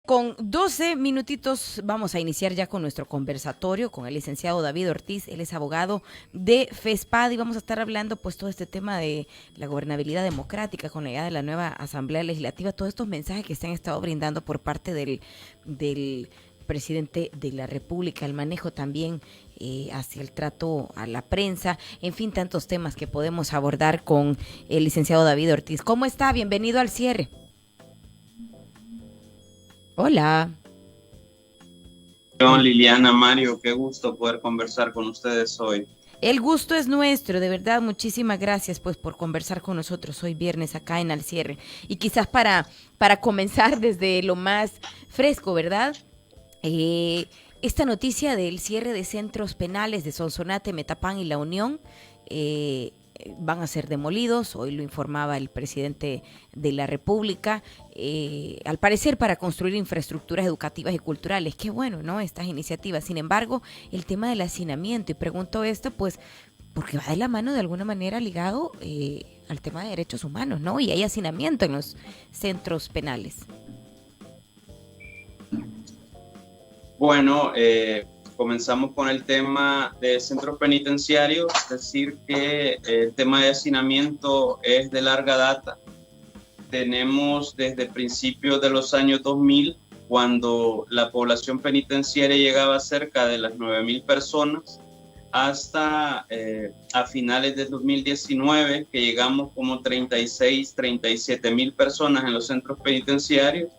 Con 12 minutitos vamos a iniciar ya con nuestro conversatorio con el licenciado David Ortiz. Él es abogado de FESPAD y vamos a estar hablando pues todo este tema de la gobernabilidad democrática con la llegada de la nueva Asamblea Legislativa, todos estos mensajes que se han estado brindando por parte del presidente de la República, el manejo también hacia el trato a la prensa, en fin, tantos temas que podemos abordar con el licenciado David Ortiz. ¿Cómo está? Bienvenido al cierre. Hola. Liliana, Mario, qué gusto poder conversar con ustedes hoy. El gusto es nuestro, de verdad, muchísimas gracias pues por conversar con nosotros hoy viernes acá en Al Cierre. Y quizás para comenzar desde lo más fresco, ¿verdad? Esta noticia del cierre de centros penales de Sonsonate, Metapán y La Unión van a ser demolidos, hoy lo informaba el presidente de la República, al parecer para construir infraestructuras educativas y culturales. Qué bueno, ¿no? Estas iniciativas. Sin embargo, el tema del hacinamiento, y pregunto esto pues porque va de la mano de alguna manera ligado al tema de derechos humanos, ¿no? Y hay hacinamiento en los centros penales. Bueno, comenzamos con el tema de centros penitenciarios, es decir, que el tema de hacinamiento es de larga data. Tenemos desde principios de los años 2000, cuando la población penitenciaria llegaba a cerca de las 9.000 personas, hasta a finales de 2019, que llegamos como 36, 37.000 personas en los centros penitenciarios.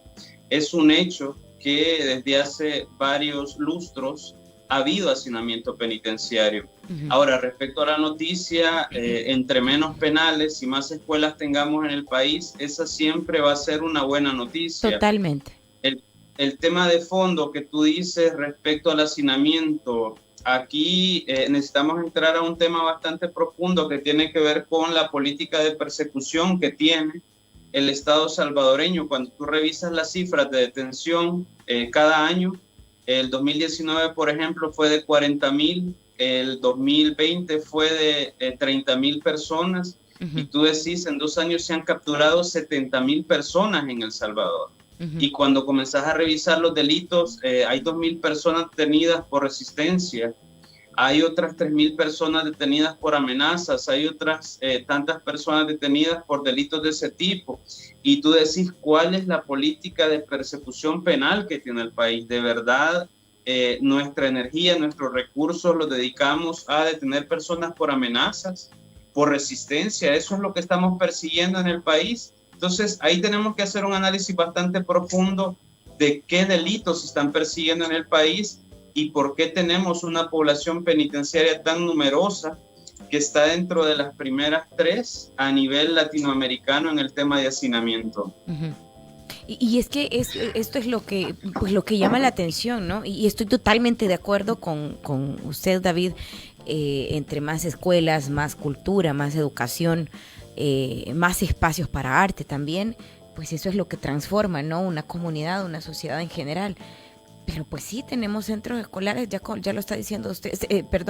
Es un hecho que desde hace varios lustros ha habido hacinamiento penitenciario. Ahora, respecto a la noticia, entre menos penales y más escuelas tengamos en el país, esa siempre va a ser una buena noticia. Totalmente. El tema de fondo que tú dices respecto al hacinamiento, aquí necesitamos entrar a un tema bastante profundo que tiene que ver con la política de persecución que tiene el Estado salvadoreño. Cuando tú revisas las cifras de detención cada año, el 2019, por ejemplo, fue de 40.000, el 2020 fue de 30.000 personas, y tú decís, en 2 años se han capturado 70.000 personas en El Salvador. Y cuando comenzás a revisar los delitos, hay 2.000 personas detenidas por resistencia, hay otras 3.000 personas detenidas por amenazas, hay otras tantas personas detenidas por delitos de ese tipo. Y tú decís, ¿cuál es la política de persecución penal que tiene el país? De verdad, nuestra energía, nuestros recursos los dedicamos a detener personas por amenazas, por resistencia. Eso es lo que estamos persiguiendo en el país. Entonces, ahí tenemos que hacer un análisis bastante profundo de qué delitos se están persiguiendo en el país y por qué tenemos una población penitenciaria tan numerosa que está dentro de las primeras 3 a nivel latinoamericano en el tema de hacinamiento. Y es que esto es lo que llama la atención, ¿no? Y estoy totalmente de acuerdo con usted, David, entre más escuelas, más cultura, más educación, más espacios para arte también, pues eso es lo que transforma, ¿no? Una comunidad, una sociedad en general. Pero pues sí, tenemos centros escolares, ya lo está diciendo usted,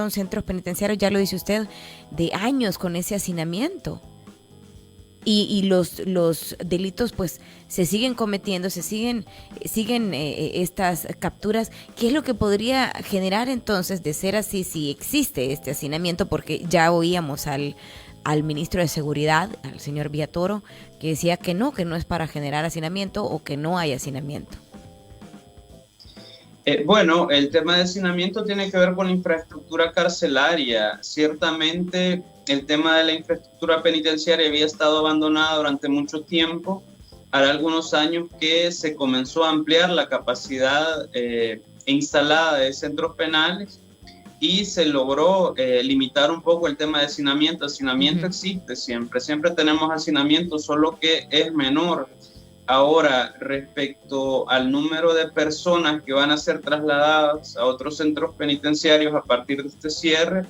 centros penitenciarios, ya lo dice usted, de años con ese hacinamiento. Y los delitos pues se siguen cometiendo, siguen estas capturas. ¿Qué es lo que podría generar entonces, de ser así, si existe este hacinamiento? Porque ya oíamos al ministro de Seguridad, al señor Villatoro, que decía que no es para generar hacinamiento o que no hay hacinamiento. Bueno, el tema de hacinamiento tiene que ver con la infraestructura carcelaria. Ciertamente el tema de la infraestructura penitenciaria había estado abandonada durante mucho tiempo. Hará algunos años que se comenzó a ampliar la capacidad instalada de centros penales y se logró limitar un poco el tema de hacinamiento. Hacinamiento existe siempre tenemos hacinamiento, solo que es menor. Ahora, respecto al número de personas que van a ser trasladadas a otros centros penitenciarios a partir de este cierre,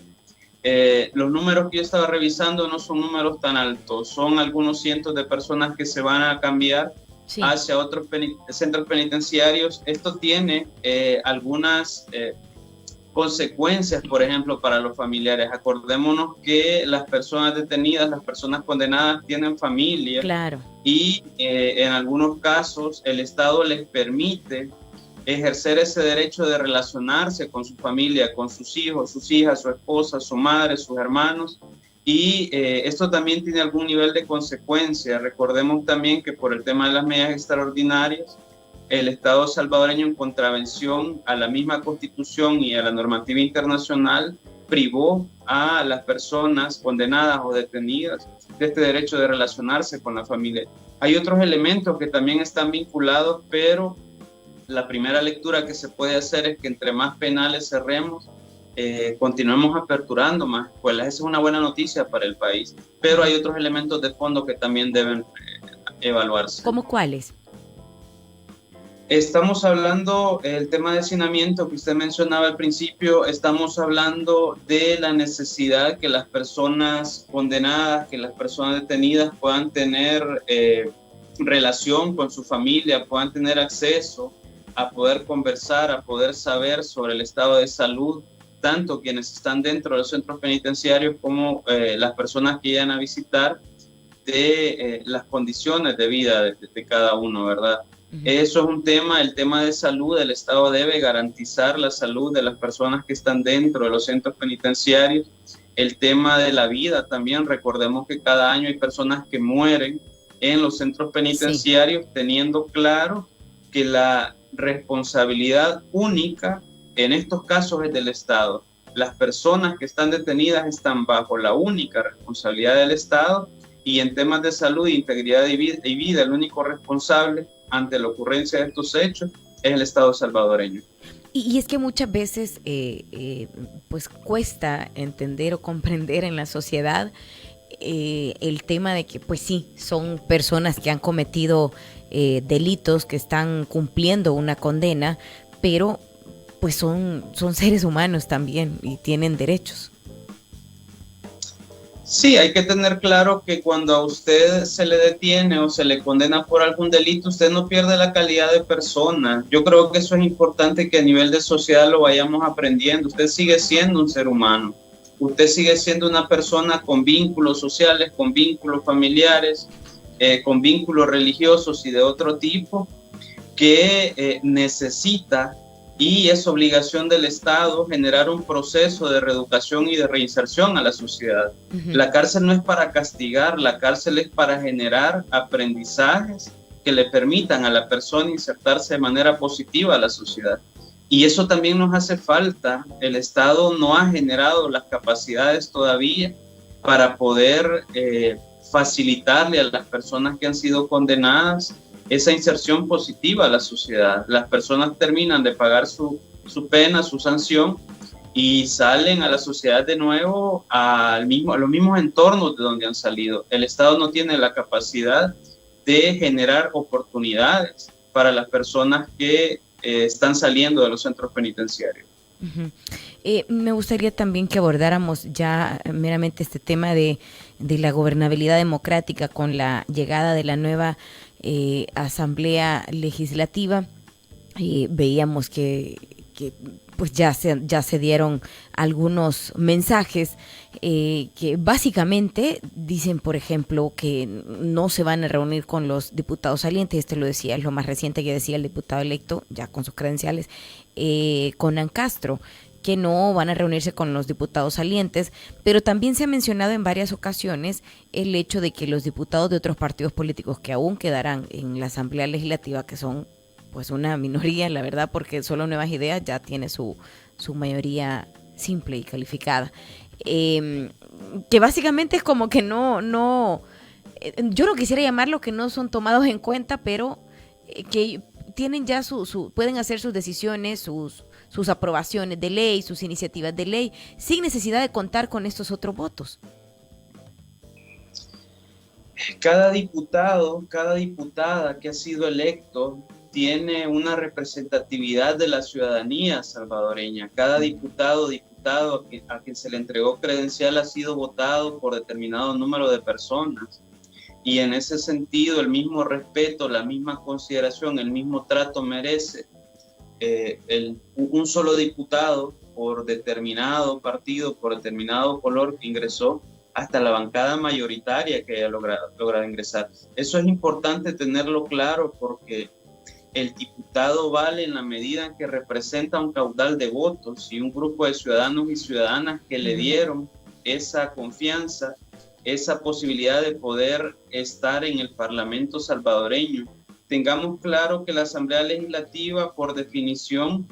los números que yo estaba revisando no son números tan altos, son algunos cientos de personas que se van a cambiar hacia otros centros penitenciarios. Esto tiene algunas consecuencias, por ejemplo, para los familiares. Acordémonos que las personas detenidas, las personas condenadas tienen familia. Claro. Y en algunos casos el Estado les permite ejercer ese derecho de relacionarse con su familia, con sus hijos, sus hijas, su esposa, su madre, sus hermanos. Y esto también tiene algún nivel de consecuencia. Recordemos también que por el tema de las medidas extraordinarias, el Estado salvadoreño, en contravención a la misma Constitución y a la normativa internacional, privó a las personas condenadas o detenidas de este derecho de relacionarse con la familia. Hay otros elementos que también están vinculados, pero la primera lectura que se puede hacer es que entre más penales cerremos, continuemos aperturando más escuelas. Esa es una buena noticia para el país, pero hay otros elementos de fondo que también deben evaluarse. ¿Cómo cuáles? Estamos hablando, el tema de hacinamiento que usted mencionaba al principio, estamos hablando de la necesidad que las personas condenadas, que las personas detenidas puedan tener relación con su familia, puedan tener acceso a poder conversar, a poder saber sobre el estado de salud, tanto quienes están dentro de los centros penitenciarios como las personas que llegan a visitar, de las condiciones de vida de cada uno, ¿verdad? Eso es un tema, el tema de salud. El Estado debe garantizar la salud de las personas que están dentro de los centros penitenciarios. El tema de la vida también, recordemos que cada año hay personas que mueren en los centros penitenciarios, sí, teniendo claro que la responsabilidad única en estos casos es del Estado. Las personas que están detenidas están bajo la única responsabilidad del Estado, y en temas de salud, integridad y vida, el único responsable ante la ocurrencia de estos hechos es el Estado salvadoreño. Y es que muchas veces pues cuesta entender o comprender en la sociedad el tema de que pues sí, son personas que han cometido delitos, que están cumpliendo una condena, pero pues son seres humanos también y tienen derechos. Sí, hay que tener claro que cuando a usted se le detiene o se le condena por algún delito, usted no pierde la calidad de persona. Yo creo que eso es importante, que a nivel de sociedad lo vayamos aprendiendo. Usted sigue siendo un ser humano. Usted sigue siendo una persona con vínculos sociales, con vínculos familiares, con vínculos religiosos y de otro tipo, que necesita, y es obligación del Estado, generar un proceso de reeducación y de reinserción a la sociedad. La cárcel no es para castigar, la cárcel es para generar aprendizajes que le permitan a la persona insertarse de manera positiva a la sociedad. Y eso también nos hace falta. El Estado no ha generado las capacidades todavía para poder facilitarle a las personas que han sido condenadas esa inserción positiva a la sociedad. Las personas terminan de pagar su pena, su sanción, y salen a la sociedad de nuevo a los mismos entornos de donde han salido. El Estado no tiene la capacidad de generar oportunidades para las personas que están saliendo de los centros penitenciarios. Me gustaría también que abordáramos ya meramente este tema de la gobernabilidad democrática con la llegada de la nueva Asamblea Legislativa. Veíamos que pues ya se dieron algunos mensajes que básicamente dicen, por ejemplo, que no se van a reunir con los diputados salientes. Lo decía, es lo más reciente que decía el diputado electo, ya con sus credenciales, Conan Castro, que no van a reunirse con los diputados salientes, pero también se ha mencionado en varias ocasiones el hecho de que los diputados de otros partidos políticos que aún quedarán en la Asamblea Legislativa, que son pues una minoría, la verdad, porque solo Nuevas Ideas ya tiene su mayoría simple y calificada, que básicamente es como que yo no quisiera llamarlo que no son tomados en cuenta, pero que tienen ya pueden hacer sus decisiones, sus aprobaciones de ley, sus iniciativas de ley, sin necesidad de contar con estos otros votos. Cada diputado, cada diputada que ha sido electo tiene una representatividad de la ciudadanía salvadoreña. Cada diputado a quien se le entregó credencial ha sido votado por determinado número de personas. Y en ese sentido, el mismo respeto, la misma consideración, el mismo trato merece un solo diputado por determinado partido, por determinado color que ingresó, hasta la bancada mayoritaria que haya logrado ingresar. Eso es importante tenerlo claro porque el diputado vale en la medida en que representa un caudal de votos y un grupo de ciudadanos y ciudadanas que le dieron esa confianza, esa posibilidad de poder estar en el Parlamento salvadoreño. Tengamos claro que la Asamblea Legislativa, por definición,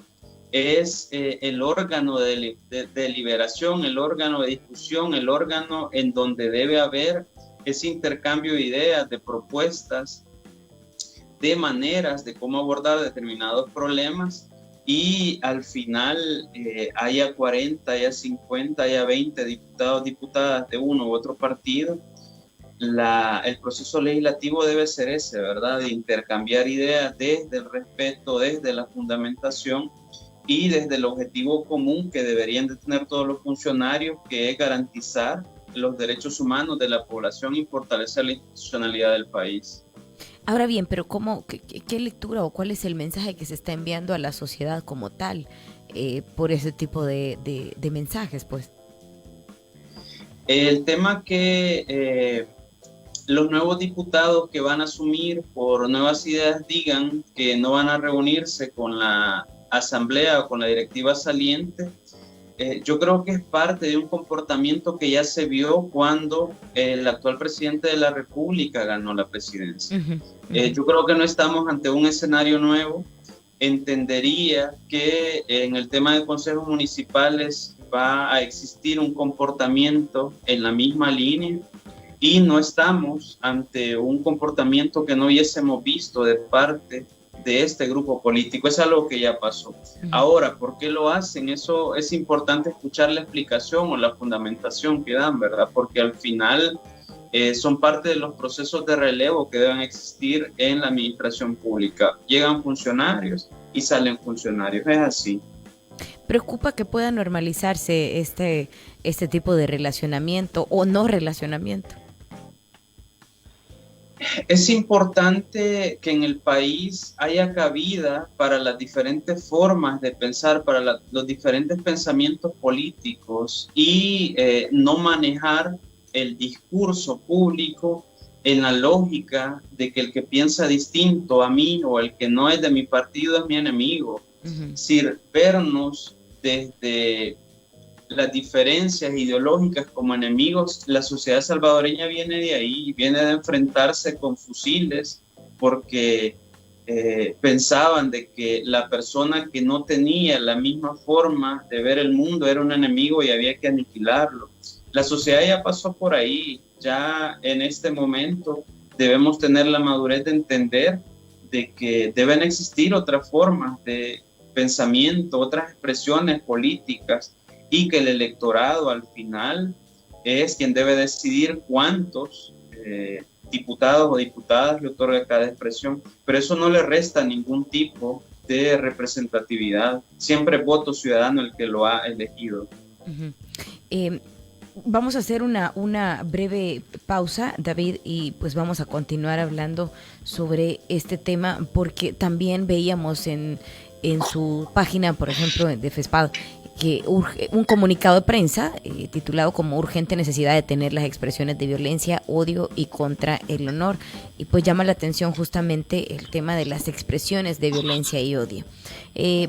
es el órgano de deliberación, el órgano de discusión, el órgano en donde debe haber ese intercambio de ideas, de propuestas, de maneras de cómo abordar determinados problemas y al final haya 40, haya 50, haya 20 diputados, diputadas de uno u otro partido. El proceso legislativo debe ser ese, ¿verdad? De intercambiar ideas desde el respeto, desde la fundamentación y desde el objetivo común que deberían de tener todos los funcionarios, que es garantizar los derechos humanos de la población y fortalecer la institucionalidad del país. Ahora bien, pero ¿qué lectura o cuál es el mensaje que se está enviando a la sociedad como tal por ese tipo de mensajes, pues? El tema que los nuevos diputados que van a asumir por nuevas ideas digan que no van a reunirse con la asamblea o con la directiva saliente, yo creo que es parte de un comportamiento que ya se vio cuando el actual presidente de la República ganó la presidencia. Yo creo que no estamos ante un escenario nuevo. Entendería que en el tema de consejos municipales va a existir un comportamiento en la misma línea y no estamos ante un comportamiento que no hubiésemos visto de parte de este grupo político. Es algo que ya pasó. Ahora, ¿por qué lo hacen? Eso es importante escuchar la explicación o la fundamentación que dan, ¿verdad? Porque al final son parte de los procesos de relevo que deben existir en la administración pública. Llegan funcionarios y salen funcionarios. Es así. ¿Preocupa que pueda normalizarse este tipo de relacionamiento o no relacionamiento? Es importante que en el país haya cabida para las diferentes formas de pensar, para los diferentes pensamientos políticos y no manejar el discurso público en la lógica de que el que piensa distinto a mí o el que no es de mi partido es mi enemigo. Es decir, vernos desde las diferencias ideológicas como enemigos. La sociedad salvadoreña viene de ahí, viene de enfrentarse con fusiles porque pensaban de que la persona que no tenía la misma forma de ver el mundo era un enemigo y había que aniquilarlo. La sociedad ya pasó por ahí, ya en este momento debemos tener la madurez de entender de que deben existir otras formas de pensamiento, otras expresiones políticas, y que el electorado al final es quien debe decidir cuántos diputados o diputadas le otorga cada expresión, pero eso no le resta ningún tipo de representatividad. Siempre es voto ciudadano el que lo ha elegido. Vamos a hacer una breve pausa, David, y pues vamos a continuar hablando sobre este tema, porque también veíamos en su página, por ejemplo, de FESPAD, que un comunicado de prensa titulado como urgente necesidad de detener las expresiones de violencia, odio y contra el honor, y pues llama la atención justamente el tema de las expresiones de violencia y odio.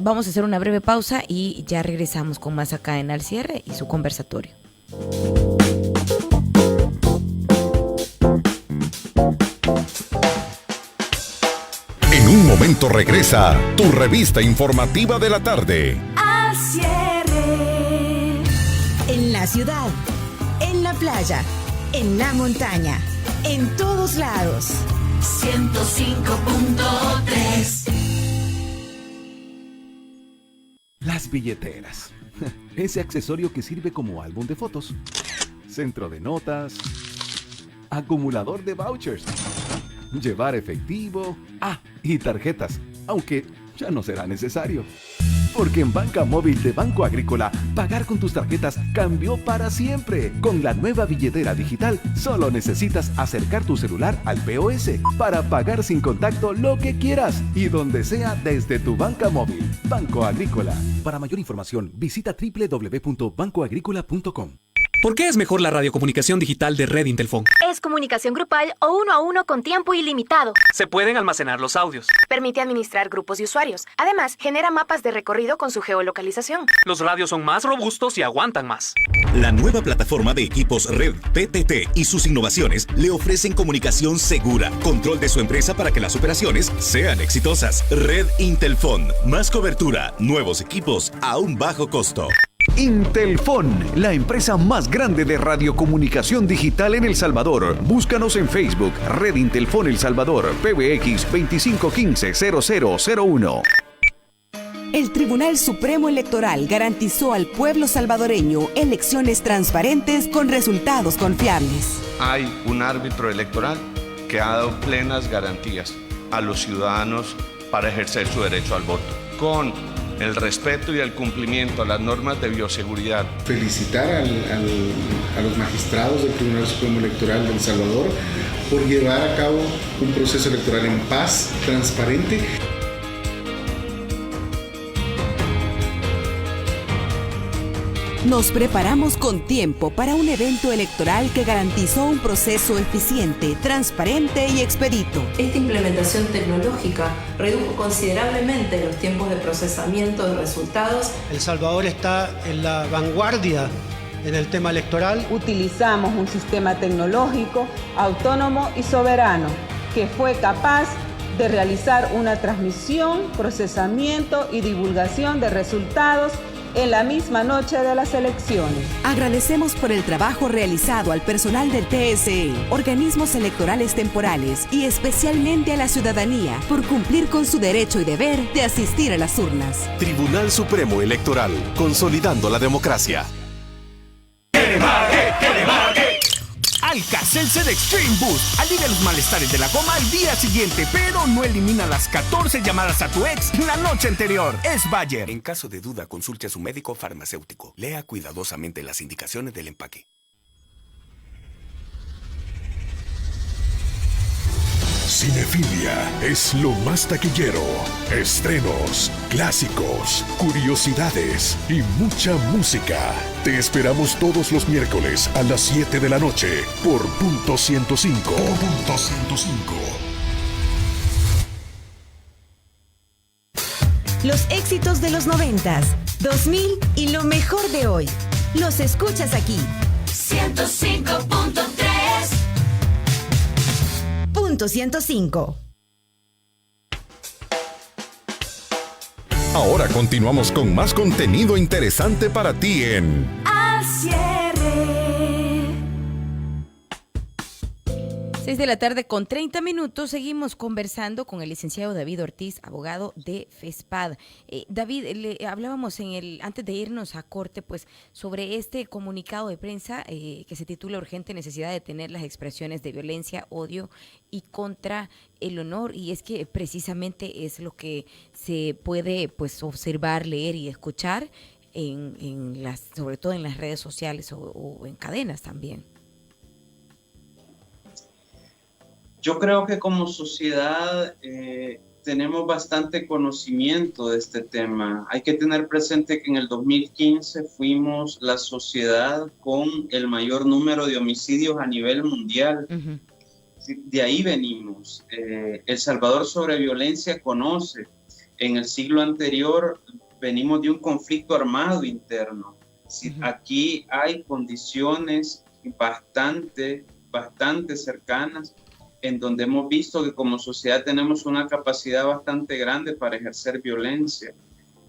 Vamos a hacer una breve pausa y ya regresamos con más acá en Al Cierre y su conversatorio. En un momento regresa tu revista informativa de la tarde. Al Cierre. En la ciudad, en la playa, en la montaña, en todos lados. 105.3. Las billeteras. Ese accesorio que sirve como álbum de fotos, centro de notas, acumulador de vouchers, llevar efectivo, y tarjetas, aunque ya no será necesario. Porque en Banca Móvil de Banco Agrícola, pagar con tus tarjetas cambió para siempre. Con la nueva billetera digital, solo necesitas acercar tu celular al POS para pagar sin contacto lo que quieras y donde sea desde tu banca móvil. Banco Agrícola. Para mayor información, visita www.bancoagricola.com. ¿Por qué es mejor la radiocomunicación digital de Red Intelfon? Es comunicación grupal o 1 a 1 con tiempo ilimitado. Se pueden almacenar los audios. Permite administrar grupos de usuarios. Además, genera mapas de recorrido con su geolocalización. Los radios son más robustos y aguantan más. La nueva plataforma de equipos Red PTT y sus innovaciones le ofrecen comunicación segura, control de su empresa para que las operaciones sean exitosas. Red Intelfon, más cobertura, nuevos equipos a un bajo costo. Intelfon, la empresa más grande de radiocomunicación digital en El Salvador. Búscanos en Facebook, Red Intelfon El Salvador, PBX 2515-0001. El Tribunal Supremo Electoral garantizó al pueblo salvadoreño elecciones transparentes con resultados confiables. Hay un árbitro electoral que ha dado plenas garantías a los ciudadanos para ejercer su derecho al voto, con el respeto y el cumplimiento a las normas de bioseguridad. Felicitar a los magistrados del Tribunal Supremo Electoral de El Salvador por llevar a cabo un proceso electoral en paz, transparente. Nos preparamos con tiempo para un evento electoral que garantizó un proceso eficiente, transparente y expedito. Esta implementación tecnológica redujo considerablemente los tiempos de procesamiento de resultados. El Salvador está en la vanguardia en el tema electoral. Utilizamos un sistema tecnológico, autónomo y soberano, que fue capaz de realizar una transmisión, procesamiento y divulgación de resultados en la misma noche de las elecciones. Agradecemos por el trabajo realizado al personal del TSE, organismos electorales temporales y especialmente a la ciudadanía por cumplir con su derecho y deber de asistir a las urnas. Tribunal Supremo Electoral, consolidando la democracia. Alka-Seltzer Extreme Boost alivia los malestares de la goma al día siguiente, pero no elimina las 14 llamadas a tu ex la noche anterior. Es Bayer. En caso de duda, consulte a su médico farmacéutico. Lea cuidadosamente las indicaciones del empaque. Cinefilia es lo más taquillero. Estrenos, clásicos, curiosidades y mucha música. Te esperamos todos los miércoles a las 7 de la noche por Punto 105. Punto 105. Los éxitos de los 90s, 2000 y lo mejor de hoy. Los escuchas aquí. 105.3. Punto 105. Ahora continuamos con más contenido interesante para ti en Al cierre. 6 de la tarde con 30 minutos. Seguimos conversando con el licenciado David Ortiz, abogado de FESPAD. David, hablábamos antes de irnos a corte, pues, sobre este comunicado de prensa que se titula Urgente necesidad de detener las expresiones de violencia, odio y contra el honor. Y es que precisamente es lo que se puede, pues, observar, leer y escuchar sobre todo en las redes sociales o en cadenas también. Yo creo que como sociedad tenemos bastante conocimiento de este tema. Hay que tener presente que en el 2015 fuimos la sociedad con el mayor número de homicidios a nivel mundial. Uh-huh. De ahí venimos. El Salvador sobre violencia conoce. En el siglo anterior venimos de un conflicto armado interno. Uh-huh. Aquí hay condiciones bastante cercanas en donde hemos visto que como sociedad tenemos una capacidad bastante grande para ejercer violencia.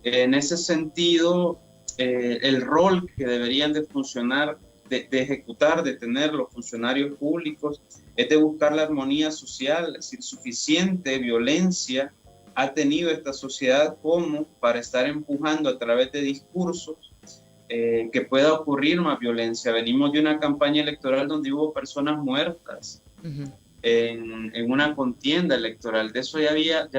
En ese sentido, el rol que deberían de funcionar, de ejecutar, de tener los funcionarios públicos, es de buscar la armonía social. Es decir, suficiente violencia ha tenido esta sociedad como para estar empujando a través de discursos que pueda ocurrir más violencia. Venimos de una campaña electoral donde hubo personas muertas. Uh-huh. En una contienda electoral. De eso ya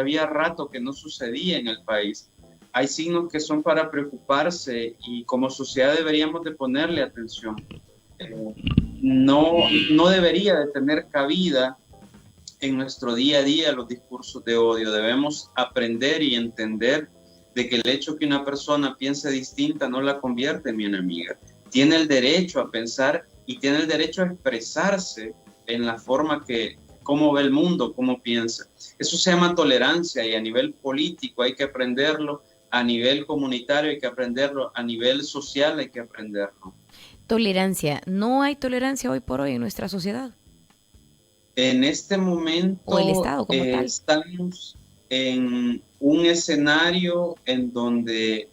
había rato que no sucedía en el país. hay signos que son para preocuparse y como sociedad deberíamos de ponerle atención. No debería de tener cabida en nuestro día a día los discursos de odio. Debemos aprender y entender de que el hecho que una persona piense distinta no la convierte en mi enemiga. Tiene el derecho a pensar y tiene el derecho a expresarse en la forma que, cómo ve el mundo, cómo piensa. Eso se llama tolerancia y a nivel político hay que aprenderlo, a nivel comunitario hay que aprenderlo, a nivel social hay que aprenderlo. Tolerancia. ¿No hay tolerancia hoy por hoy en nuestra sociedad? En este momento o el Estado como tal. Estamos en un escenario en donde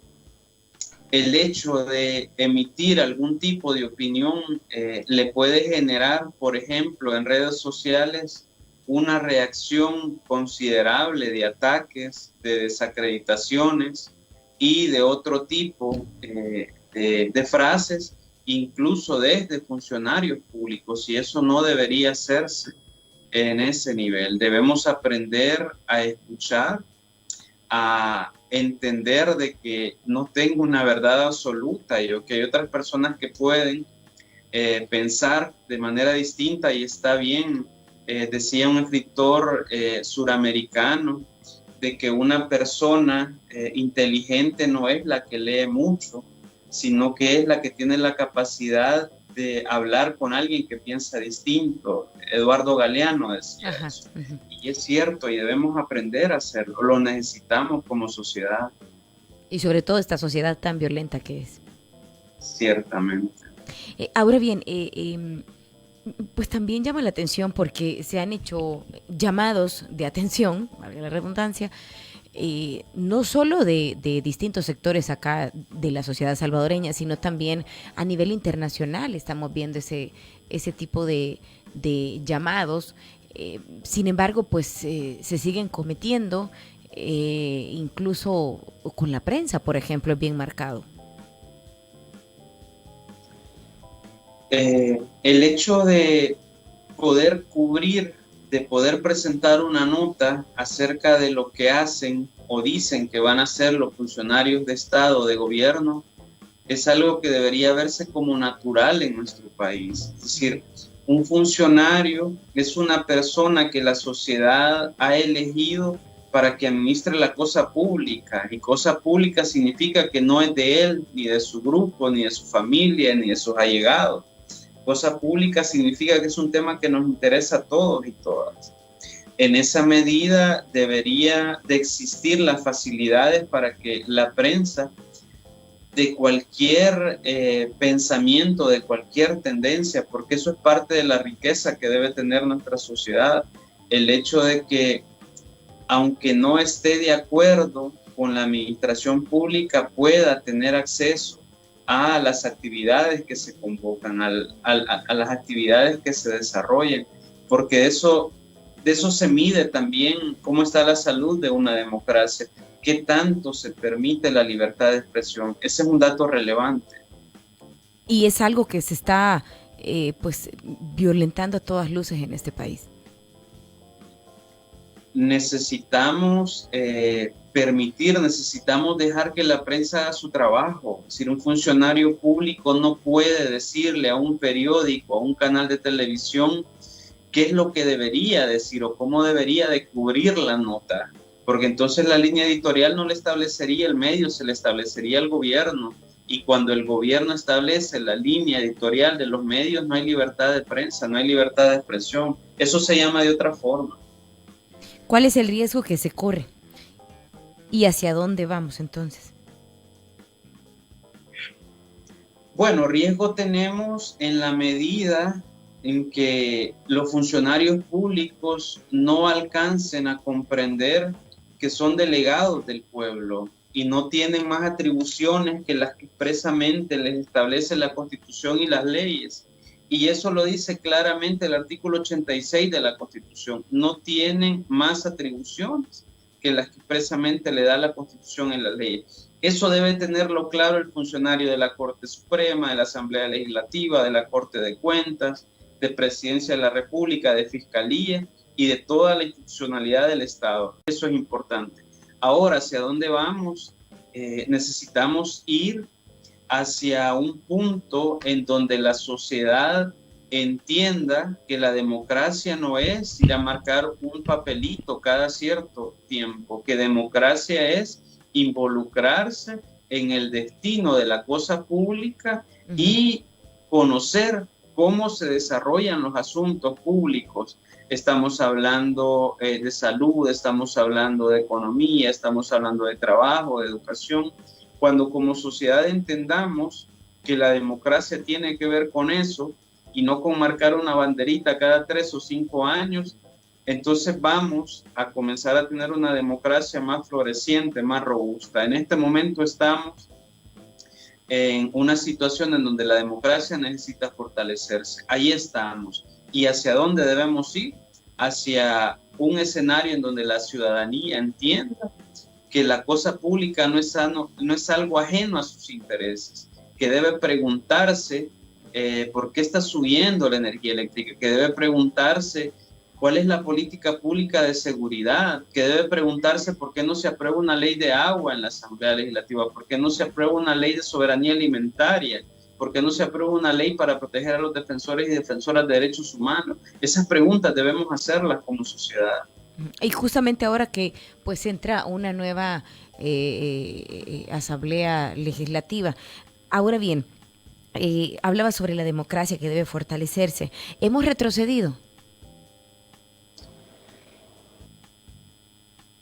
el hecho de emitir algún tipo de opinión le puede generar, por ejemplo, en redes sociales, una reacción considerable de ataques, de desacreditaciones y de otro tipo de frases, incluso desde funcionarios públicos, y eso no debería hacerse en ese nivel. Debemos aprender a escuchar, a entender de que no tengo una verdad absoluta y que hay otras personas que pueden pensar de manera distinta y está bien. Decía un escritor suramericano de que una persona inteligente no es la que lee mucho, sino que es la que tiene la capacidad de hablar con alguien que piensa distinto. Eduardo Galeano decía eso. Y es cierto, y debemos aprender a hacerlo. Lo necesitamos como sociedad. Y sobre todo esta sociedad tan violenta que es. Ciertamente. Ahora bien, pues también llama la atención porque se han hecho llamados de atención, valga la redundancia, no solo de distintos sectores acá de la sociedad salvadoreña, sino también a nivel internacional estamos viendo ese tipo de llamados. Sin embargo, pues se siguen cometiendo, incluso con la prensa, por ejemplo, es bien marcado. El hecho de poder cubrir, de poder presentar una nota acerca de lo que hacen o dicen que van a hacer los funcionarios de Estado, de gobierno, es algo que debería verse como natural en nuestro país. Es decir, un funcionario es una persona que la sociedad ha elegido para que administre la cosa pública, y cosa pública significa que no es de él, ni de su grupo, ni de su familia, ni de sus allegados. Cosa pública significa que es un tema que nos interesa a todos y todas. En esa medida debería de existir las facilidades para que la prensa de cualquier pensamiento, de cualquier tendencia, porque eso es parte de la riqueza que debe tener nuestra sociedad, el hecho de que aunque no esté de acuerdo con la administración pública, pueda tener acceso a las actividades que se convocan, a las actividades que se desarrollen, porque de eso se mide también cómo está la salud de una democracia, qué tanto se permite la libertad de expresión. Ese es un dato relevante. Y es algo que se está pues violentando a todas luces en este país. Necesitamos necesitamos dejar que la prensa haga su trabajo. Es decir, un funcionario público no puede decirle a un periódico, a un canal de televisión, qué es lo que debería decir o cómo debería de cubrir la nota, porque entonces la línea editorial no le establecería el medio, se le establecería el gobierno, y cuando el gobierno establece la línea editorial de los medios, no hay libertad de prensa, no hay libertad de expresión. Eso se llama de otra forma. ¿Cuál es el riesgo que se corre? ¿Y hacia dónde vamos entonces? Bueno, riesgo tenemos en la medida en que los funcionarios públicos no alcancen a comprender que son delegados del pueblo y no tienen más atribuciones que las que expresamente les establece la Constitución y las leyes. Y eso lo dice claramente el artículo 86 de la Constitución. No tienen más atribuciones que las que expresamente le da la Constitución y las leyes. Eso debe tenerlo claro el funcionario de la Corte Suprema, de la Asamblea Legislativa, de la Corte de Cuentas, de Presidencia de la República, de Fiscalía y de toda la institucionalidad del Estado. Eso es importante. Ahora, ¿hacia dónde vamos? necesitamos ir hacia un punto en donde la sociedad entienda que la democracia no es ir a marcar un papelito cada cierto tiempo, que democracia es involucrarse en el destino de la cosa pública y conocer cómo se desarrollan los asuntos públicos. Estamos hablando de salud, estamos hablando de economía, estamos hablando de trabajo, de educación. Cuando como sociedad entendamos que la democracia tiene que ver con eso y no con marcar una banderita cada 3 o 5 años, entonces vamos a comenzar a tener una democracia más floreciente, más robusta. En este momento estamos en una situación en donde la democracia necesita fortalecerse. Ahí estamos. ¿Y hacia dónde debemos ir? Hacia un escenario en donde la ciudadanía entienda que la cosa pública no es algo ajeno a sus intereses, que debe preguntarse por qué está subiendo la energía eléctrica, que debe preguntarse cuál es la política pública de seguridad, que debe preguntarse por qué no se aprueba una ley de agua en la Asamblea Legislativa, por qué no se aprueba una ley de soberanía alimentaria, por qué no se aprueba una ley para proteger a los defensores y defensoras de derechos humanos. Esas preguntas debemos hacerlas como sociedad. Y justamente ahora que pues entra una nueva Asamblea Legislativa. Ahora bien, hablaba sobre la democracia que debe fortalecerse. ¿Hemos retrocedido?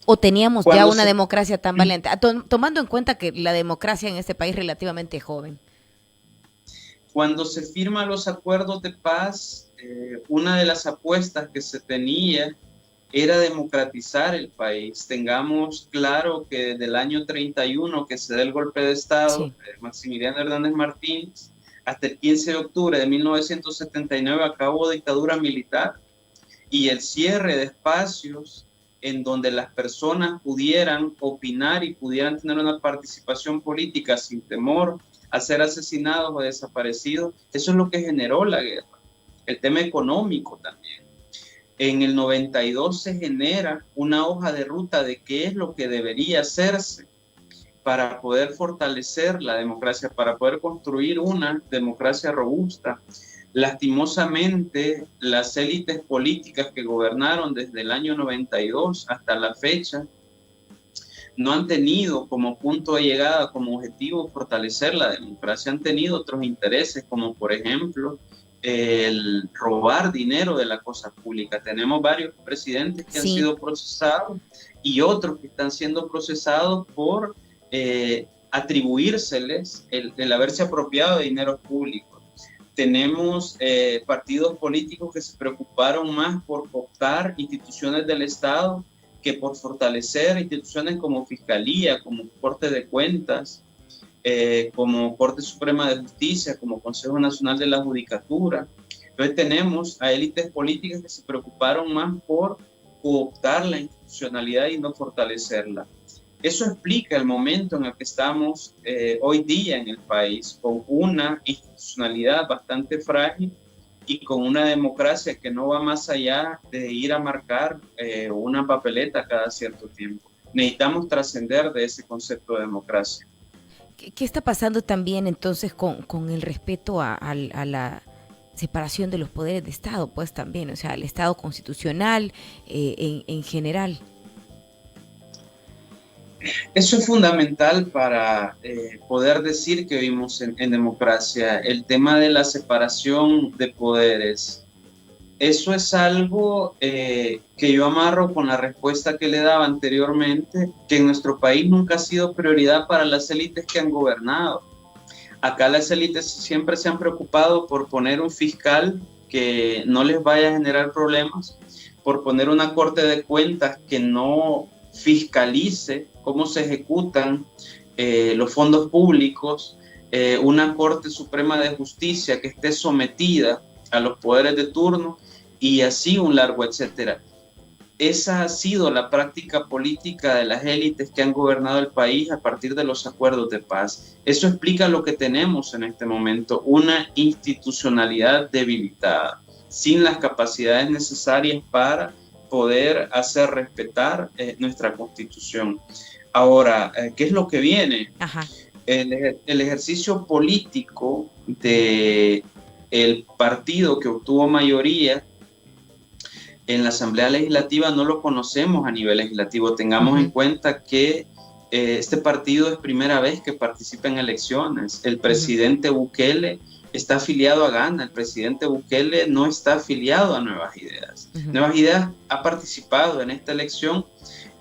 ¿O teníamos ya una democracia tan valiente? Tomando en cuenta que la democracia en este país es relativamente joven. Cuando se firman los acuerdos de paz, una de las apuestas que se tenía era democratizar el país. Tengamos claro que desde el año 31 que se da el golpe de Estado, Maximiliano Hernández Martínez, hasta el 15 de octubre de 1979 acabó dictadura militar, y el cierre de espacios en donde las personas pudieran opinar y pudieran tener una participación política sin temor a ser asesinados o desaparecidos, eso es lo que generó la guerra. El tema económico también. En el 92 se genera una hoja de ruta de qué es lo que debería hacerse para poder fortalecer la democracia, para poder construir una democracia robusta. Lastimosamente, las élites políticas que gobernaron desde el año 92 hasta la fecha no han tenido como punto de llegada, como objetivo, fortalecer la democracia. Han tenido otros intereses, como por ejemplo el robar dinero de la cosa pública. Tenemos varios presidentes que han sido procesados y otros que están siendo procesados por atribuírseles el haberse apropiado de dinero público. Tenemos partidos políticos que se preocuparon más por cooptar instituciones del Estado que por fortalecer instituciones como Fiscalía, como Corte de Cuentas, como Corte Suprema de Justicia, como Consejo Nacional de la Judicatura. Entonces tenemos a élites políticas que se preocuparon más por cooptar la institucionalidad y no fortalecerla. Eso explica el momento en el que estamos hoy día en el país, con una institucionalidad bastante frágil y con una democracia que no va más allá de ir a marcar una papeleta cada cierto tiempo. Necesitamos trascender de ese concepto de democracia. ¿Qué está pasando también entonces con el respeto a la separación de los poderes de Estado? Pues también, o sea, el Estado constitucional en general. Eso es fundamental para poder decir que vivimos en democracia. El tema de la separación de poderes. Eso es algo que yo amarro con la respuesta que le daba anteriormente, que en nuestro país nunca ha sido prioridad para las élites que han gobernado. Acá las élites siempre se han preocupado por poner un fiscal que no les vaya a generar problemas, por poner una corte de cuentas que no fiscalice cómo se ejecutan los fondos públicos, una Corte Suprema de Justicia que esté sometida a los poderes de turno y así un largo etcétera. Esa ha sido la práctica política de las élites que han gobernado el país a partir de los acuerdos de paz. Eso explica lo que tenemos en este momento, una institucionalidad debilitada, sin las capacidades necesarias para poder hacer respetar nuestra Constitución. Ahora, ¿qué es lo que viene? Ajá. El ejercicio político del partido que obtuvo mayoría en la Asamblea Legislativa no lo conocemos a nivel legislativo. Tengamos en cuenta que este partido es primera vez que participa en elecciones. El presidente Bukele está afiliado a Gana, el presidente Bukele no está afiliado a Nuevas Ideas. Nuevas Ideas ha participado en esta elección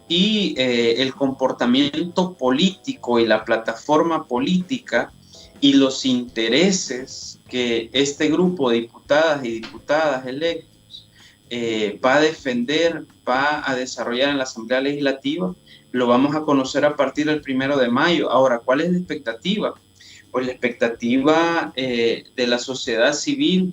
y el comportamiento político y la plataforma política y los intereses que este grupo de diputadas y diputadas electos va a defender, va a desarrollar en la Asamblea Legislativa, lo vamos a conocer a partir del 1 de mayo. Ahora, ¿cuál es la expectativa? Pues la expectativa de la sociedad civil,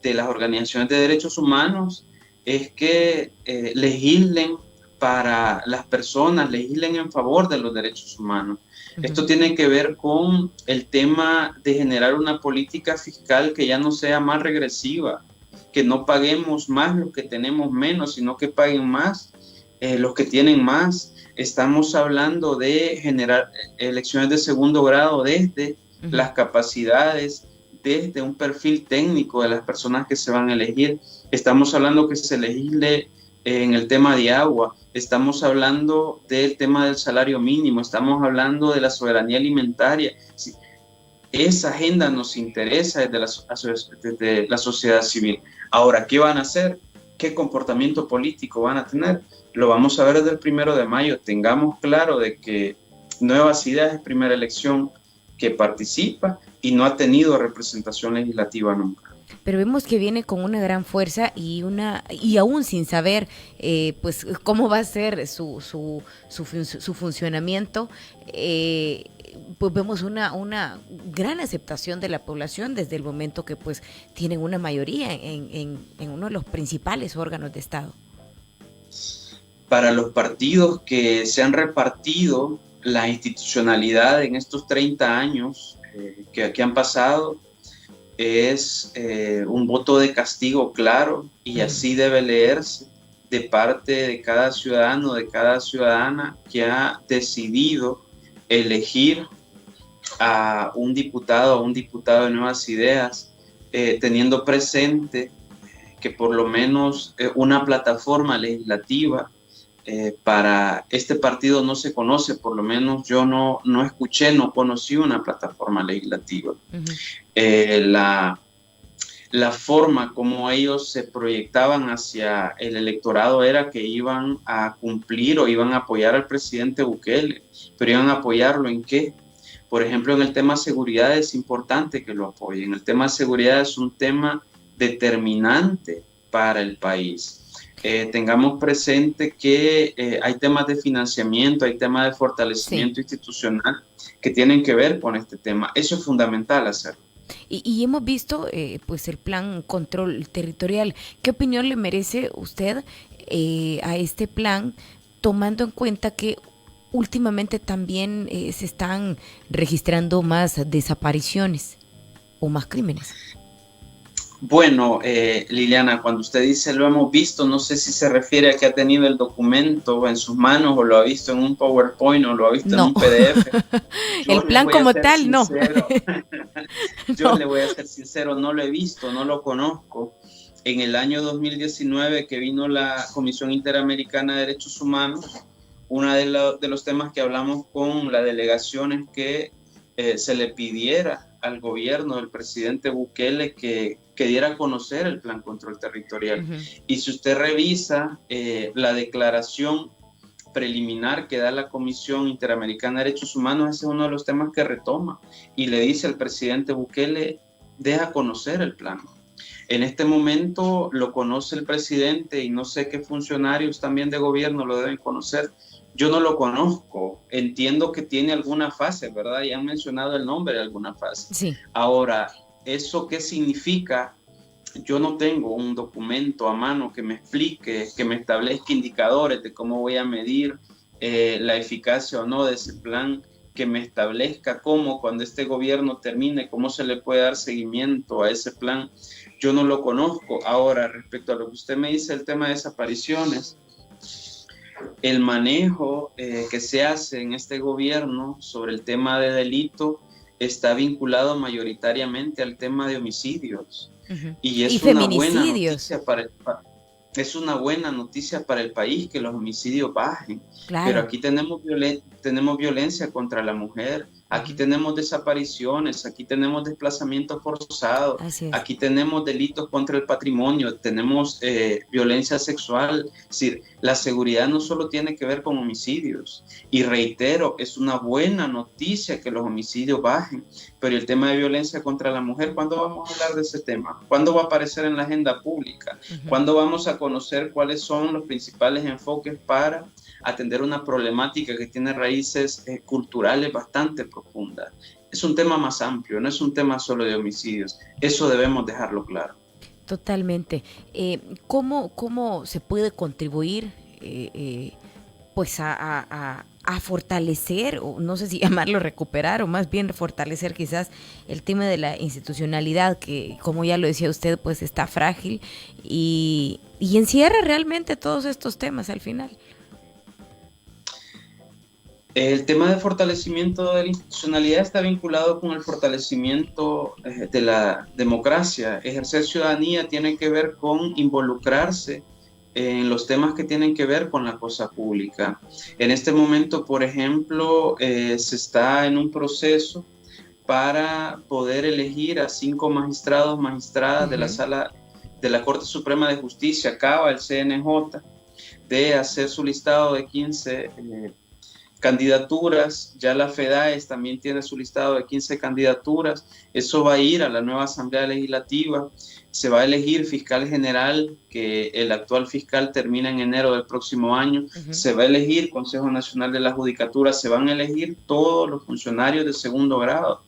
de las organizaciones de derechos humanos, es que legislen para las personas, legislen en favor de los derechos humanos. Esto tiene que ver con el tema de generar una política fiscal que ya no sea más regresiva, que no paguemos más los que tenemos menos, sino que paguen más los que tienen más. Estamos hablando de generar elecciones de segundo grado desde las capacidades, desde un perfil técnico de las personas que se van a elegir. Estamos hablando que se legisle en el tema de agua, estamos hablando del tema del salario mínimo, estamos hablando de la soberanía alimentaria. Esa agenda nos interesa desde la sociedad civil. Ahora, ¿qué van a hacer? ¿Qué comportamiento político van a tener? Lo vamos a ver desde el 1 de mayo. Tengamos claro de que Nuevas Ideas es primera elección que participa y no ha tenido representación legislativa nunca. Pero vemos que viene con una gran fuerza y aún sin saber pues cómo va a ser su funcionamiento, pues vemos una gran aceptación de la población desde el momento que pues tienen una mayoría en uno de los principales órganos de Estado. Para los partidos que se han repartido la institucionalidad en estos 30 años que han pasado, es un voto de castigo claro, y así debe leerse de parte de cada ciudadano, de cada ciudadana que ha decidido elegir a un diputado de Nuevas Ideas, teniendo presente que por lo menos una plataforma legislativa para este partido no se conoce. Por lo menos yo no escuché, no conocí una plataforma legislativa. La forma como ellos se proyectaban hacia el electorado era que iban a cumplir o iban a apoyar al presidente Bukele, pero iban a apoyarlo ¿en qué? Por ejemplo, en el tema de seguridad es importante que lo apoyen. El tema de seguridad es un tema determinante para el país. Tengamos presente que hay temas de financiamiento, hay temas de fortalecimiento institucional que tienen que ver con este tema. Eso es fundamental hacerlo. Y hemos visto pues el plan control territorial. ¿Qué opinión le merece usted a este plan, tomando en cuenta que últimamente también se están registrando más desapariciones o más crímenes? Bueno, Liliana, cuando usted dice lo hemos visto, no sé si se refiere a que ha tenido el documento en sus manos o lo ha visto en un PowerPoint o lo ha visto en un PDF. El plan como tal, no. Yo le voy a ser sincero, no lo he visto, no lo conozco. En el año 2019 que vino la Comisión Interamericana de Derechos Humanos, uno de los temas que hablamos con la delegación es que se le pidiera al gobierno del presidente Bukele que diera a conocer el plan control territorial. Y si usted revisa la declaración preliminar que da la Comisión Interamericana de Derechos Humanos, ese es uno de los temas que retoma y le dice al presidente Bukele, deja conocer el plan. En este momento lo conoce el presidente y no sé qué funcionarios también de gobierno lo deben conocer. Yo no lo conozco, entiendo que tiene alguna fase, ¿verdad? Ya han mencionado el nombre de alguna fase. Sí. Ahora, ¿eso qué significa? Yo no tengo un documento a mano que me explique, que me establezca indicadores de cómo voy a medir la eficacia o no de ese plan, que me establezca cómo cuando este gobierno termine, cómo se le puede dar seguimiento a ese plan. Yo no lo conozco. Ahora, respecto a lo que usted me dice, el tema de desapariciones, el manejo que se hace en este gobierno sobre el tema de delito está vinculado mayoritariamente al tema de homicidios. Y es una buena noticia es una buena noticia para el país que los homicidios bajen. Claro. Pero aquí tenemos violencia contra la mujer, aquí tenemos desapariciones, aquí tenemos desplazamientos forzados, aquí tenemos delitos contra el patrimonio, tenemos violencia sexual. Es decir, la seguridad no solo tiene que ver con homicidios. Y reitero, es una buena noticia que los homicidios bajen, pero el tema de violencia contra la mujer, ¿cuándo vamos a hablar de ese tema? ¿Cuándo va a aparecer en la agenda pública? ¿Cuándo vamos a conocer cuáles son los principales enfoques para atender una problemática que tiene raíces culturales bastante profundas? Es un tema más amplio, no es un tema solo de homicidios. Eso debemos dejarlo claro. Totalmente. ¿Cómo se puede contribuir pues a fortalecer, o no sé si llamarlo recuperar, o más bien fortalecer quizás el tema de la institucionalidad que, como ya lo decía usted, pues está frágil y encierra realmente todos estos temas al final? El tema de fortalecimiento de la institucionalidad está vinculado con el fortalecimiento de la democracia. Ejercer ciudadanía tiene que ver con involucrarse en los temas que tienen que ver con la cosa pública. En este momento, por ejemplo, se está en un proceso para poder elegir a 5 magistrados, magistradas de la Sala de la Corte Suprema de Justicia. Acaba el CNJ de hacer su listado de 15 candidaturas. Ya la FEDAES también tiene su listado de 15 candidaturas. Eso va a ir a la nueva Asamblea Legislativa. Se va a elegir fiscal general, que el actual fiscal termina en enero del próximo año. Se va a elegir Consejo Nacional de la Judicatura. Se van a elegir todos los funcionarios de segundo grado.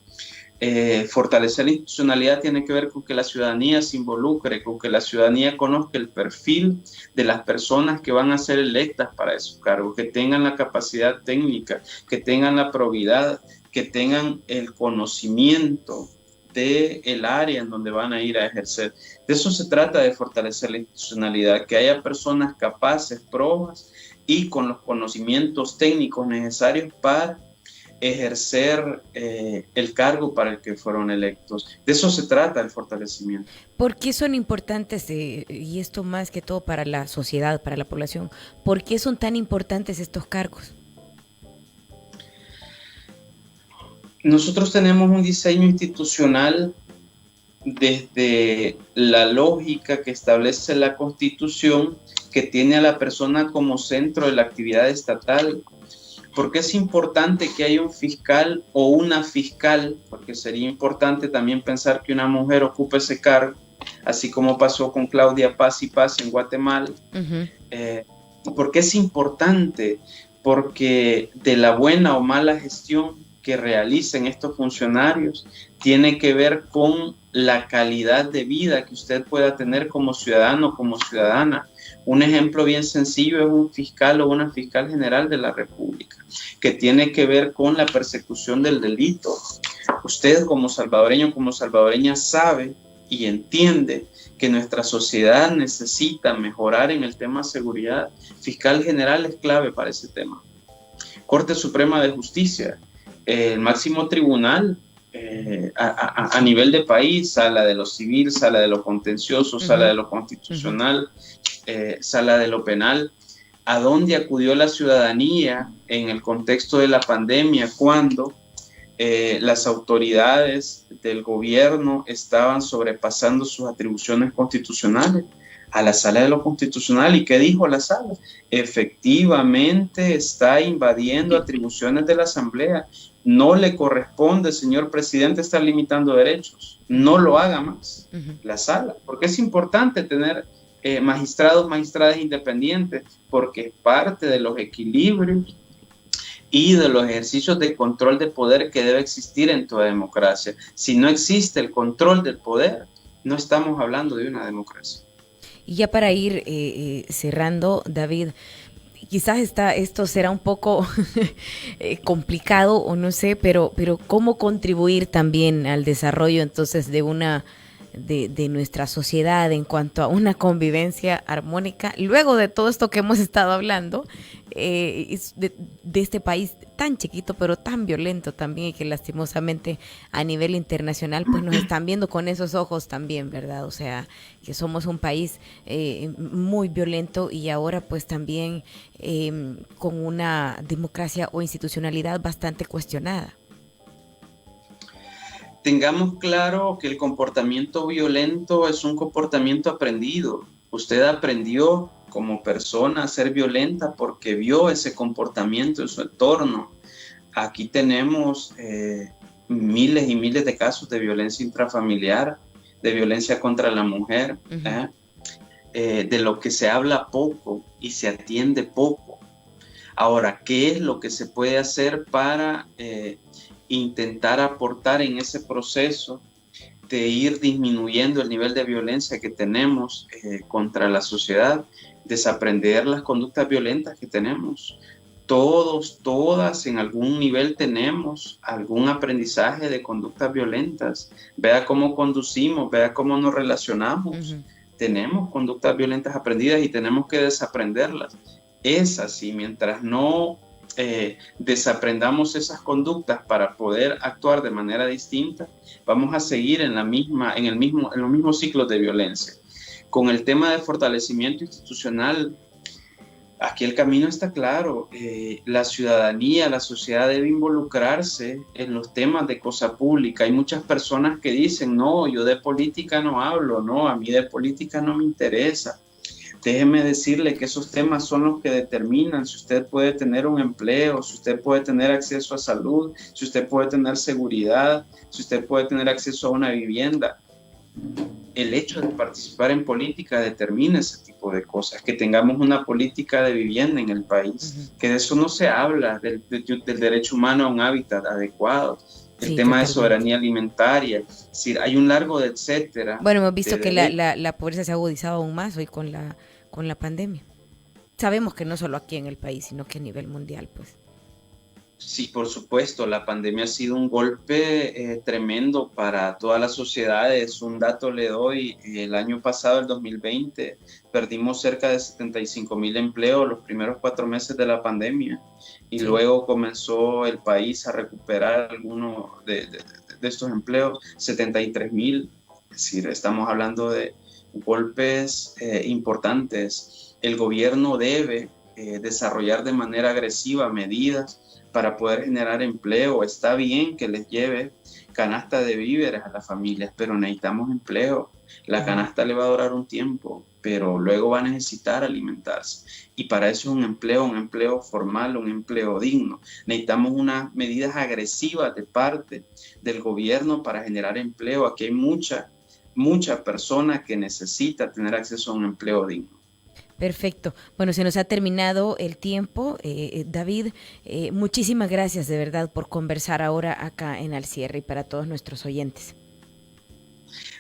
Fortalecer la institucionalidad tiene que ver con que la ciudadanía se involucre, con que la ciudadanía conozca el perfil de las personas que van a ser electas para esos cargos, que tengan la capacidad técnica, que tengan la probidad, que tengan el conocimiento del área en donde van a ir a ejercer. De eso se trata, de fortalecer la institucionalidad, que haya personas capaces, probas y con los conocimientos técnicos necesarios para ejercer el cargo para el que fueron electos. De eso se trata el fortalecimiento. ¿Por qué son importantes, y esto más que todo para la sociedad, para la población, por qué son tan importantes estos cargos? Nosotros tenemos un diseño institucional desde la lógica que establece la Constitución, que tiene a la persona como centro de la actividad estatal. Porque es importante que haya un fiscal o una fiscal, porque sería importante también pensar que una mujer ocupe ese cargo, así como pasó con Claudia Paz y Paz en Guatemala. Porque es importante, porque de la buena o mala gestión que realicen estos funcionarios tiene que ver con la calidad de vida que usted pueda tener como ciudadano, como ciudadana. Un ejemplo bien sencillo es un fiscal o una fiscal general de la República, que tiene que ver con la persecución del delito. Usted como salvadoreño, como salvadoreña, sabe y entiende que nuestra sociedad necesita mejorar en el tema seguridad. Fiscal general es clave para ese tema. Corte Suprema de Justicia, el máximo tribunal a nivel de país, sala de lo civil, sala de lo contencioso, sala de lo constitucional, sala de lo penal. ¿A dónde acudió la ciudadanía en el contexto de la pandemia cuando las autoridades del gobierno estaban sobrepasando sus atribuciones constitucionales? A la sala de lo constitucional. ¿Y qué dijo la sala? Efectivamente está invadiendo atribuciones de la Asamblea. No le corresponde, señor presidente, estar limitando derechos. No lo haga más la sala, porque es importante tener magistrados, magistradas independientes, porque es parte de los equilibrios y de los ejercicios de control de poder que debe existir en toda democracia. Si no existe el control del poder, no estamos hablando de una democracia. Y ya para ir cerrando, David, quizás esto será un poco complicado o no sé, pero ¿cómo contribuir también al desarrollo entonces de una de nuestra sociedad en cuanto a una convivencia armónica, luego de todo esto que hemos estado hablando, de este país tan chiquito pero tan violento también, y que lastimosamente a nivel internacional pues nos están viendo con esos ojos también, ¿verdad? O sea, que somos un país muy violento y ahora pues también con una democracia o institucionalidad bastante cuestionada. Tengamos claro que el comportamiento violento es un comportamiento aprendido. Usted aprendió como persona a ser violenta porque vio ese comportamiento en su entorno. Aquí tenemos miles y miles de casos de violencia intrafamiliar, de violencia contra la mujer, de lo que se habla poco y se atiende poco. Ahora, ¿qué es lo que se puede hacer para intentar aportar en ese proceso de ir disminuyendo el nivel de violencia que tenemos contra la sociedad? Desaprender las conductas violentas que tenemos. Todos, todas en algún nivel tenemos algún aprendizaje de conductas violentas. Vea cómo conducimos, vea cómo nos relacionamos. Tenemos conductas violentas aprendidas y tenemos que desaprenderlas. Es así, mientras no desaprendamos esas conductas para poder actuar de manera distinta, vamos a seguir en los mismos ciclos de violencia. Con el tema de fortalecimiento institucional, aquí el camino está claro. La ciudadanía, la sociedad debe involucrarse en los temas de cosa pública. Hay muchas personas que dicen, no, yo de política no hablo, no, a mí de política no me interesa. Déjeme decirle que esos temas son los que determinan si usted puede tener un empleo, si usted puede tener acceso a salud, si usted puede tener seguridad, si usted puede tener acceso a una vivienda. El hecho de participar en política determina ese tipo de cosas, que tengamos una política de vivienda en el país, que de eso no se habla, del derecho humano a un hábitat adecuado, el tema de soberanía alimentaria, es decir, hay un largo de etcétera. Bueno, hemos visto que la pobreza se ha agudizado aún más hoy con la pandemia. Sabemos que no solo aquí en el país, sino que a nivel mundial, pues. Sí, por supuesto, la pandemia ha sido un golpe tremendo para todas las sociedades. Un dato le doy, el año pasado, el 2020, perdimos cerca de 75,000 empleos los primeros 4 meses de la pandemia y luego comenzó el país a recuperar algunos de estos empleos, 73,000. Es decir, estamos hablando de golpes importantes. El gobierno debe desarrollar de manera agresiva medidas para poder generar empleo. Está bien que les lleve canasta de víveres a las familias, pero necesitamos empleo. La canasta le va a durar un tiempo, pero luego va a necesitar alimentarse. Y para eso es un empleo formal, un empleo digno. Necesitamos unas medidas agresivas de parte del gobierno para generar empleo. Aquí hay mucha persona que necesita tener acceso a un empleo digno. Perfecto. Bueno, se nos ha terminado el tiempo. David, muchísimas gracias de verdad por conversar ahora acá en Al Cierre y para todos nuestros oyentes.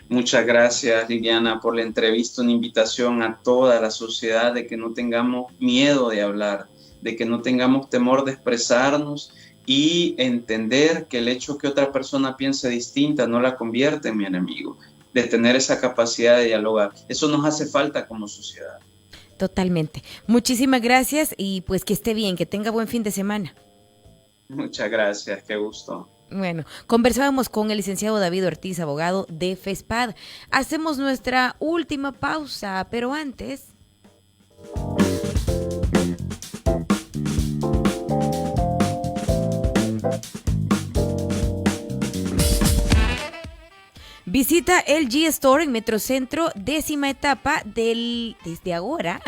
Muchas gracias, Liliana, por la entrevista, una invitación a toda la sociedad de que no tengamos miedo de hablar, de que no tengamos temor de expresarnos y entender que el hecho que otra persona piense distinta no la convierte en mi enemigo, de tener esa capacidad de dialogar. Eso nos hace falta como sociedad. Totalmente. Muchísimas gracias y pues que esté bien, que tenga buen fin de semana. Muchas gracias, qué gusto. Bueno, conversábamos con el licenciado David Ortiz, abogado de FESPAD. Hacemos nuestra última pausa, pero antes... Visita el LG Store en Metrocentro, 10ª etapa desde ahora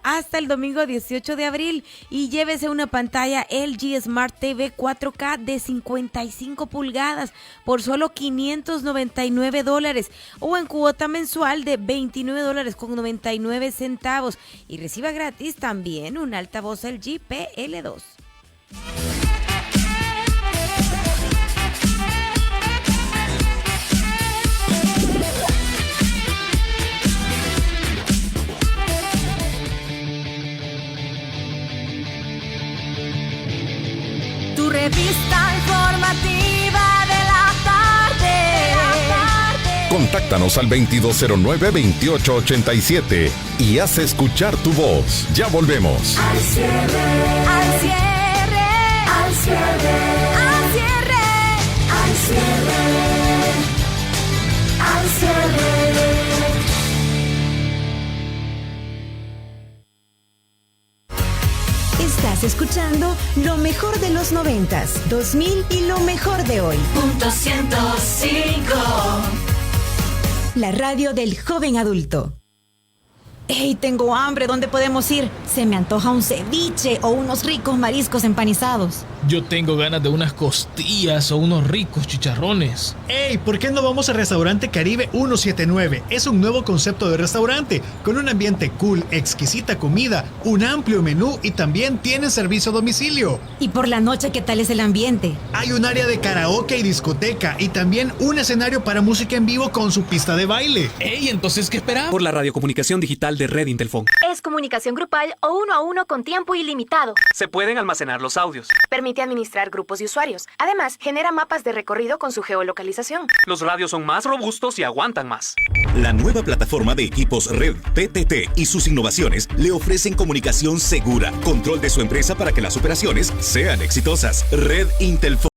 hasta el domingo 18 de abril y llévese una pantalla LG Smart TV 4K de 55 pulgadas por solo $599 o en cuota mensual de $29.99 y reciba gratis también un altavoz LG PL2. Tu revista informativa de la tarde. Contáctanos al 2209-2887 y haz escuchar tu voz. Ya volvemos. Al cierre, al cierre, al cierre, al cierre, al cierre, al cierre. Estás escuchando lo mejor de los 90s, 2000 y lo mejor de hoy. Punto 105. La radio del joven adulto. ¡Ey, tengo hambre! ¿Dónde podemos ir? Se me antoja un ceviche o unos ricos mariscos empanizados. Yo tengo ganas de unas costillas o unos ricos chicharrones. ¡Ey! ¿Por qué no vamos al restaurante Caribe 179? Es un nuevo concepto de restaurante con un ambiente cool, exquisita comida, un amplio menú y también tiene servicio a domicilio. ¿Y por la noche qué tal es el ambiente? Hay un área de karaoke y discoteca y también un escenario para música en vivo con su pista de baile. ¡Ey! ¿Entonces qué esperamos? Por la radiocomunicación digital de Red Intelfon. Es comunicación grupal o 1 a 1 con tiempo ilimitado. Se pueden almacenar los audios. Permite administrar grupos de usuarios. Además, genera mapas de recorrido con su geolocalización. Los radios son más robustos y aguantan más. La nueva plataforma de equipos Red PTT y sus innovaciones le ofrecen comunicación segura, control de su empresa para que las operaciones sean exitosas. Red Intelfon.